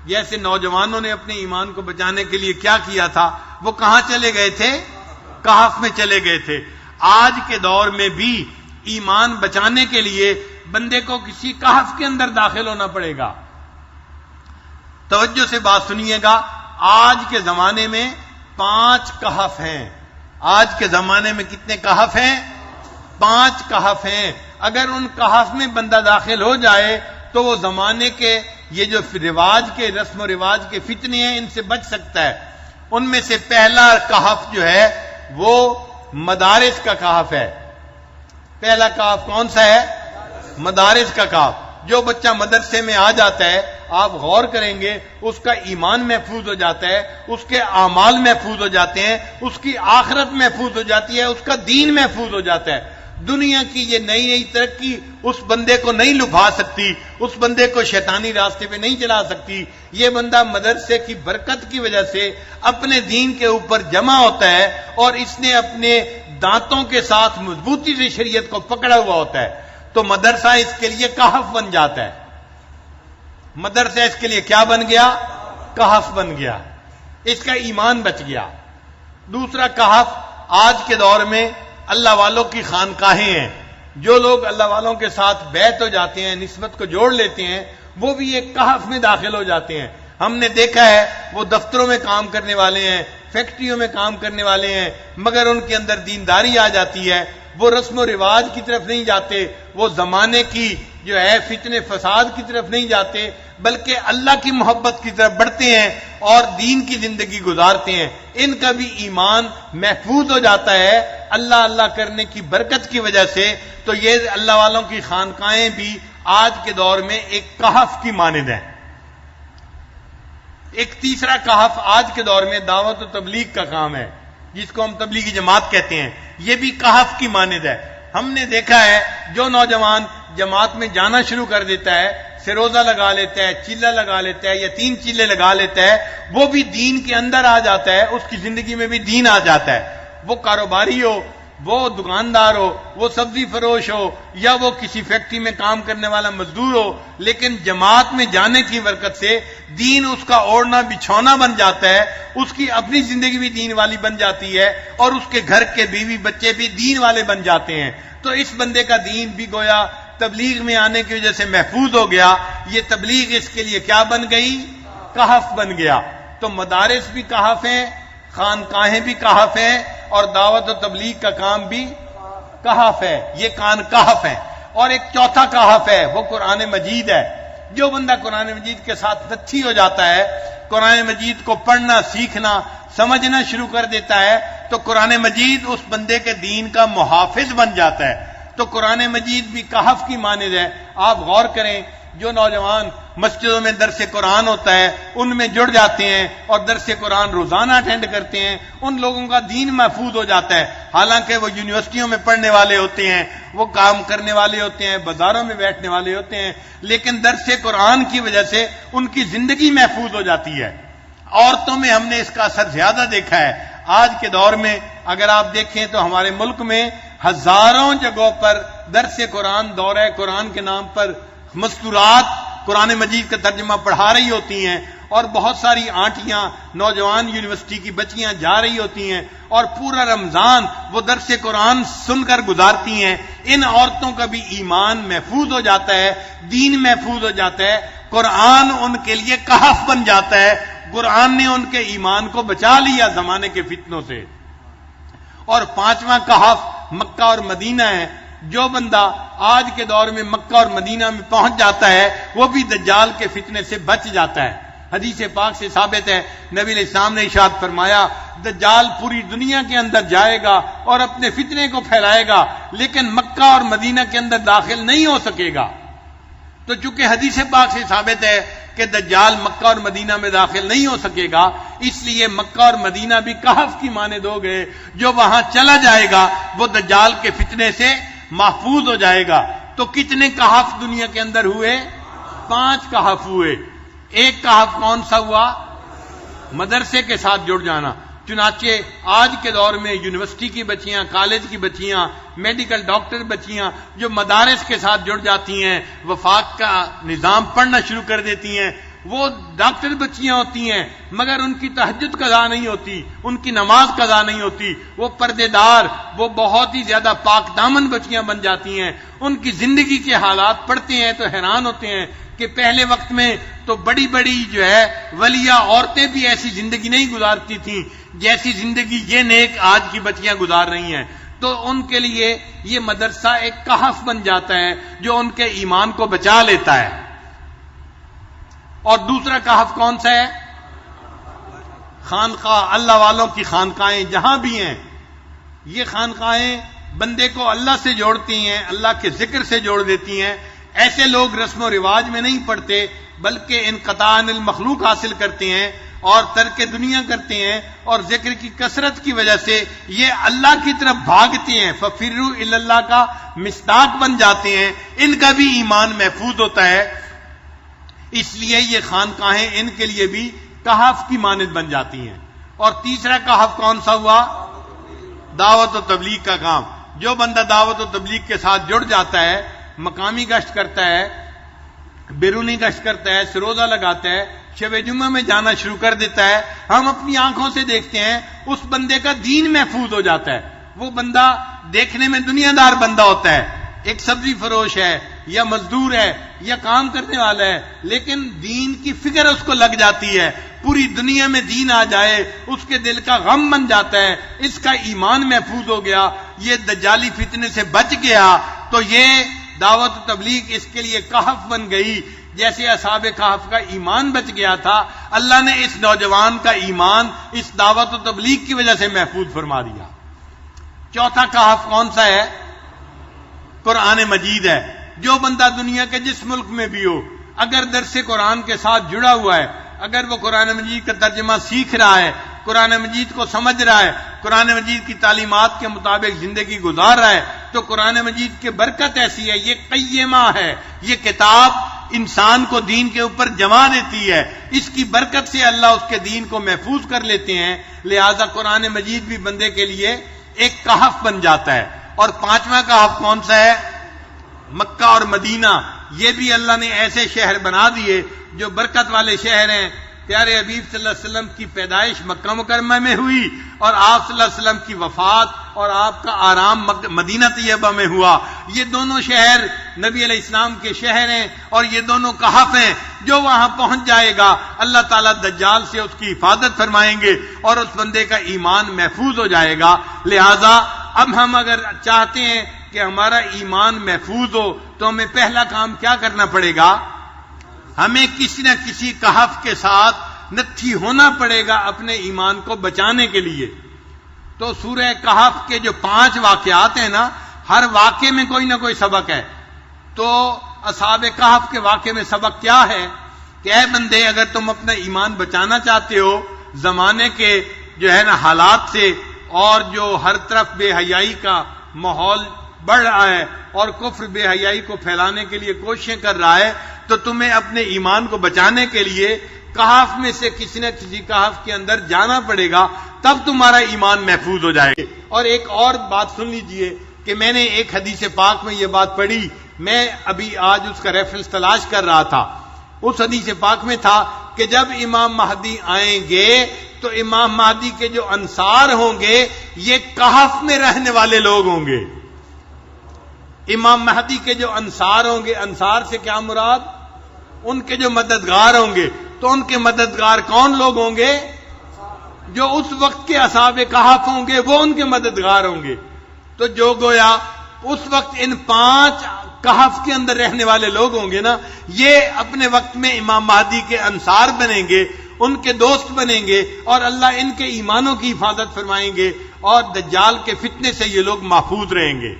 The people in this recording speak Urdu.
جیسے نوجوانوں نے اپنے ایمان کو بچانے کے لیے کیا کیا تھا، وہ کہاں چلے گئے تھے؟ کہف میں چلے گئے تھے۔ آج کے دور میں بھی ایمان بچانے کے لیے بندے کو کسی کہف کے اندر داخل ہونا پڑے گا۔ توجہ سے بات سنیے گا، آج کے زمانے میں 5 کہف ہیں۔ آج کے زمانے میں کتنے کہف ہیں؟ 5 کہف ہیں۔ اگر ان کہف میں بندہ داخل ہو جائے تو وہ زمانے کے یہ جو رواج کے رسم و رواج کے فتنے ہیں ان سے بچ سکتا ہے۔ ان میں سے پہلا کہف جو ہے وہ مدارس کا کہف ہے۔ پہلا کہف کون سا ہے؟ مدارس کا کہف۔ جو بچہ مدرسے میں آ جاتا ہے، آپ غور کریں گے، اس کا ایمان محفوظ ہو جاتا ہے، اس کے اعمال محفوظ ہو جاتے ہیں، اس کی آخرت محفوظ ہو جاتی ہے، اس کا دین محفوظ ہو جاتا ہے۔ دنیا کی یہ نئی نئی ترقی اس بندے کو نہیں لبھا سکتی، اس بندے کو شیطانی راستے پہ نہیں چلا سکتی۔ یہ بندہ مدرسے کی برکت کی وجہ سے اپنے دین کے اوپر جمع ہوتا ہے اور اس نے اپنے دانتوں کے ساتھ مضبوطی سے شریعت کو پکڑا ہوا ہوتا ہے، تو مدرسہ اس کے لیے کہف بن جاتا ہے۔ مدرسہ اس کے لیے کیا بن گیا؟ کہف بن گیا، اس کا ایمان بچ گیا۔ دوسرا کہف آج کے دور میں اللہ والوں کی خانقاہیں ہیں۔ جو لوگ اللہ والوں کے ساتھ بیعت ہو جاتے ہیں، نسبت کو جوڑ لیتے ہیں، وہ بھی ایک کہف میں داخل ہو جاتے ہیں۔ ہم نے دیکھا ہے وہ دفتروں میں کام کرنے والے ہیں، فیکٹریوں میں کام کرنے والے ہیں، مگر ان کے اندر دینداری آ جاتی ہے، وہ رسم و رواج کی طرف نہیں جاتے، وہ زمانے کی جو ہے فتنے فساد کی طرف نہیں جاتے، بلکہ اللہ کی محبت کی طرف بڑھتے ہیں اور دین کی زندگی گزارتے ہیں۔ ان کا بھی ایمان محفوظ ہو جاتا ہے اللہ اللہ کرنے کی برکت کی وجہ سے۔ تو یہ اللہ والوں کی خانقاہیں بھی آج کے دور میں ایک کہف کی مانند ہیں۔ ایک تیسرا کہف آج کے دور میں دعوت و تبلیغ کا کام ہے، جس کو ہم تبلیغی جماعت کہتے ہیں۔ یہ بھی کہف کی مانند ہے۔ ہم نے دیکھا ہے جو نوجوان جماعت میں جانا شروع کر دیتا ہے، سروزہ لگا لیتا ہے، چلہ لگا لیتا ہے یا 3 چلے لگا لیتا ہے، وہ بھی دین کے اندر آ جاتا ہے، اس کی زندگی میں بھی دین آ جاتا ہے۔ وہ کاروباری ہو، وہ دکاندار ہو، وہ سبزی فروش ہو، یا وہ کسی فیکٹری میں کام کرنے والا مزدور ہو، لیکن جماعت میں جانے کی برکت سے دین اس کا اوڑھنا بچھونا بن جاتا ہے، اس کی اپنی زندگی بھی دین والی بن جاتی ہے اور اس کے گھر کے بیوی بچے بھی دین والے بن جاتے ہیں۔ تو اس بندے کا دین بھی گویا تبلیغ میں آنے کی وجہ سے محفوظ ہو گیا۔ یہ تبلیغ اس کے لیے کیا بن گئی؟ کہف بن گیا۔ تو مدارس بھی کہف ہیں، خانقاہیں بھی کہف ہیں، اور دعوت و تبلیغ کا کام بھی کہف ہے۔ یہ کہف ہے۔ اور ایک چوتھا کہف ہے، وہ قرآن مجید ہے۔ جو بندہ قرآن مجید کے ساتھ نتھی ہو جاتا ہے، قرآن مجید کو پڑھنا، سیکھنا، سمجھنا شروع کر دیتا ہے، تو قرآن مجید اس بندے کے دین کا محافظ بن جاتا ہے۔ تو قرآن مجید بھی کہف کی مانند ہے۔ آپ غور کریں، جو نوجوان مسجدوں میں درس قرآن ہوتا ہے ان میں جڑ جاتے ہیں اور درس قرآن روزانہ اٹینڈ کرتے ہیں، ان لوگوں کا دین محفوظ ہو جاتا ہے۔ حالانکہ وہ یونیورسٹیوں میں پڑھنے والے ہوتے ہیں، وہ کام کرنے والے ہوتے ہیں، بازاروں میں بیٹھنے والے ہوتے ہیں، لیکن درس قرآن کی وجہ سے ان کی زندگی محفوظ ہو جاتی ہے۔ عورتوں میں ہم نے اس کا اثر زیادہ دیکھا ہے۔ آج کے دور میں اگر آپ دیکھیں تو ہمارے ملک میں ہزاروں جگہوں پر درس قرآن، دورہ قرآن کے نام پر مستورات قرآن مجید کا ترجمہ پڑھا رہی ہوتی ہیں، اور بہت ساری آنٹیاں، نوجوان یونیورسٹی کی بچیاں جا رہی ہوتی ہیں اور پورا رمضان وہ درس قرآن سن کر گزارتی ہیں۔ ان عورتوں کا بھی ایمان محفوظ ہو جاتا ہے، دین محفوظ ہو جاتا ہے، قرآن ان کے لیے کہف بن جاتا ہے۔ قرآن نے ان کے ایمان کو بچا لیا زمانے کے فتنوں سے۔ اور 5واں کہف مکہ اور مدینہ ہے۔ جو بندہ آج کے دور میں مکہ اور مدینہ میں پہنچ جاتا ہے وہ بھی دجال کے فتنے سے بچ جاتا ہے۔ حدیث پاک سے ثابت ہے، نبی علیہ السلام نے ارشاد فرمایا، دجال پوری دنیا کے اندر جائے گا اور اپنے فتنے کو پھیلائے گا، لیکن مکہ اور مدینہ کے اندر داخل نہیں ہو سکے گا۔ تو چونکہ حدیث پاک سے ثابت ہے کہ دجال مکہ اور مدینہ میں داخل نہیں ہو سکے گا، اس لیے مکہ اور مدینہ بھی کہف کی مانند ہو گئے۔ جو وہاں چلا جائے گا وہ دجال کے فتنے سے محفوظ ہو جائے گا۔ تو کتنے کہف دنیا کے اندر ہوئے؟ 5 کہف ہوئے۔ ایک کہف کون سا ہوا؟ مدرسے کے ساتھ جڑ جانا۔ چنانچہ آج کے دور میں یونیورسٹی کی بچیاں، کالج کی بچیاں، میڈیکل ڈاکٹر بچیاں جو مدارس کے ساتھ جڑ جاتی ہیں، وفاق کا نظام پڑھنا شروع کر دیتی ہیں، وہ ڈاکٹر بچیاں ہوتی ہیں مگر ان کی تہجد قضا نہیں ہوتی، ان کی نماز قضا نہیں ہوتی، وہ پردے دار، وہ بہت ہی زیادہ پاک دامن بچیاں بن جاتی ہیں. ان کی زندگی کے حالات پڑھتے ہیں تو حیران ہوتے ہیں کہ پہلے وقت میں تو بڑی بڑی جو ہے ولیہ عورتیں بھی ایسی زندگی نہیں گزارتی تھیں جیسی زندگی یہ نیک آج کی بچیاں گزار رہی ہیں. تو ان کے لیے یہ مدرسہ ایک کہف بن جاتا ہے جو ان کے ایمان کو بچا لیتا ہے. اور دوسرا کہف کون سا ہے؟ خانقاہ، اللہ والوں کی خانقاہیں جہاں بھی ہیں. یہ خانقاہیں بندے کو اللہ سے جوڑتی ہیں، اللہ کے ذکر سے جوڑ دیتی ہیں. ایسے لوگ رسم و رواج میں نہیں پڑتے بلکہ انقطاع عن المخلوق حاصل کرتے ہیں اور ترک دنیا کرتے ہیں، اور ذکر کی کثرت کی وجہ سے یہ اللہ کی طرف بھاگتے ہیں. ففروا الی اللہ کا مصداق بن جاتے ہیں. ان کا بھی ایمان محفوظ ہوتا ہے. اس لیے یہ خانقاہیں ان کے لیے بھی کہف کی مانند بن جاتی ہیں. اور تیسرا کہف کون سا ہوا؟ دعوت و تبلیغ کا کام. جو بندہ دعوت و تبلیغ کے ساتھ جڑ جاتا ہے، مقامی گشت کرتا ہے، بیرونی گشت کرتا ہے، سروزہ لگاتا ہے، شب جمعہ میں جانا شروع کر دیتا ہے، ہم اپنی آنکھوں سے دیکھتے ہیں اس بندے کا دین محفوظ ہو جاتا ہے. وہ بندہ دیکھنے میں دنیا دار بندہ ہوتا ہے، ایک سبزی فروش ہے یا مزدور ہے یا کام کرنے والا ہے، لیکن دین کی فکر اس کو لگ جاتی ہے. پوری دنیا میں دین آ جائے اس کے دل کا غم بن جاتا ہے، اس کا ایمان محفوظ ہو گیا، یہ دجالی فتنے سے بچ گیا. تو یہ دعوت و تبلیغ اس کے لیے کہف بن گئی. جیسے اصحاب کہف کا ایمان بچ گیا تھا، اللہ نے اس نوجوان کا ایمان اس دعوت و تبلیغ کی وجہ سے محفوظ فرما دیا. چوتھا کہف کون سا ہے؟ قرآن مجید ہے. جو بندہ دنیا کے جس ملک میں بھی ہو، اگر درس قرآن کے ساتھ جڑا ہوا ہے، اگر وہ قرآن مجید کا ترجمہ سیکھ رہا ہے، قرآن مجید کو سمجھ رہا ہے، قرآن مجید کی تعلیمات کے مطابق زندگی گزار رہا ہے، تو قرآن مجید کی برکت ایسی ہے، یہ قیمہ ہے، یہ کتاب انسان کو دین کے اوپر جما دیتی ہے. اس کی برکت سے اللہ اس کے دین کو محفوظ کر لیتے ہیں. لہذا قرآن مجید بھی بندے کے لیے ایک کہف بن جاتا ہے. اور پانچواں کہف کون سا ہے؟ مکہ اور مدینہ. یہ بھی اللہ نے ایسے شہر بنا دیے جو برکت والے شہر ہیں. پیارے حبیب صلی اللہ علیہ وسلم کی پیدائش مکہ مکرمہ میں ہوئی اور آپ صلی اللہ علیہ وسلم کی وفات اور آپ کا آرام مدینہ طیبہ میں ہوا. یہ دونوں شہر نبی علیہ السلام کے شہر ہیں اور یہ دونوں کہف ہیں. جو وہاں پہنچ جائے گا اللہ تعالیٰ دجال سے اس کی حفاظت فرمائیں گے اور اس بندے کا ایمان محفوظ ہو جائے گا. لہذا اب ہم اگر چاہتے ہیں کہ ہمارا ایمان محفوظ ہو تو ہمیں پہلا کام کیا کرنا پڑے گا؟ ہمیں کسی نہ کسی کہف کے ساتھ نتھی ہونا پڑے گا اپنے ایمان کو بچانے کے لیے. تو سورہ کہف کے جو 5 واقعات ہیں نا، ہر واقعے میں کوئی نہ کوئی سبق ہے. تو اصحاب کہف کے واقعے میں سبق کیا ہے کہ اے بندے، اگر تم اپنا ایمان بچانا چاہتے ہو زمانے کے جو ہے نا حالات سے، اور جو ہر طرف بے حیائی کا ماحول بڑھ رہا ہے اور کفر بے حیائی کو پھیلانے کے لیے کوششیں کر رہا ہے، تو تمہیں اپنے ایمان کو بچانے کے لیے کہف میں سے کسی نہ کسی کہف کے اندر جانا پڑے گا، تب تمہارا ایمان محفوظ ہو جائے گا. اور ایک اور بات سن لیجئے کہ میں نے ایک حدیث پاک میں یہ بات پڑھی، میں ابھی آج اس کا ریفرنس تلاش کر رہا تھا. اس حدیث پاک میں تھا کہ جب امام مہدی آئیں گے تو امام مہدی کے جو انصار ہوں گے یہ کہف میں رہنے والے لوگ ہوں گے. امام مہدی کے جو انصار ہوں گے، انصار سے کیا مراد؟ ان کے جو مددگار ہوں گے. تو ان کے مددگار کون لوگ ہوں گے؟ جو اس وقت کے اصحاب کہف ہوں گے وہ ان کے مددگار ہوں گے. تو جو گویا اس وقت ان 5 کہف کے اندر رہنے والے لوگ ہوں گے نا، یہ اپنے وقت میں امام مہدی کے انصار بنیں گے، ان کے دوست بنیں گے، اور اللہ ان کے ایمانوں کی حفاظت فرمائیں گے اور دجال کے فتنے سے یہ لوگ محفوظ رہیں گے.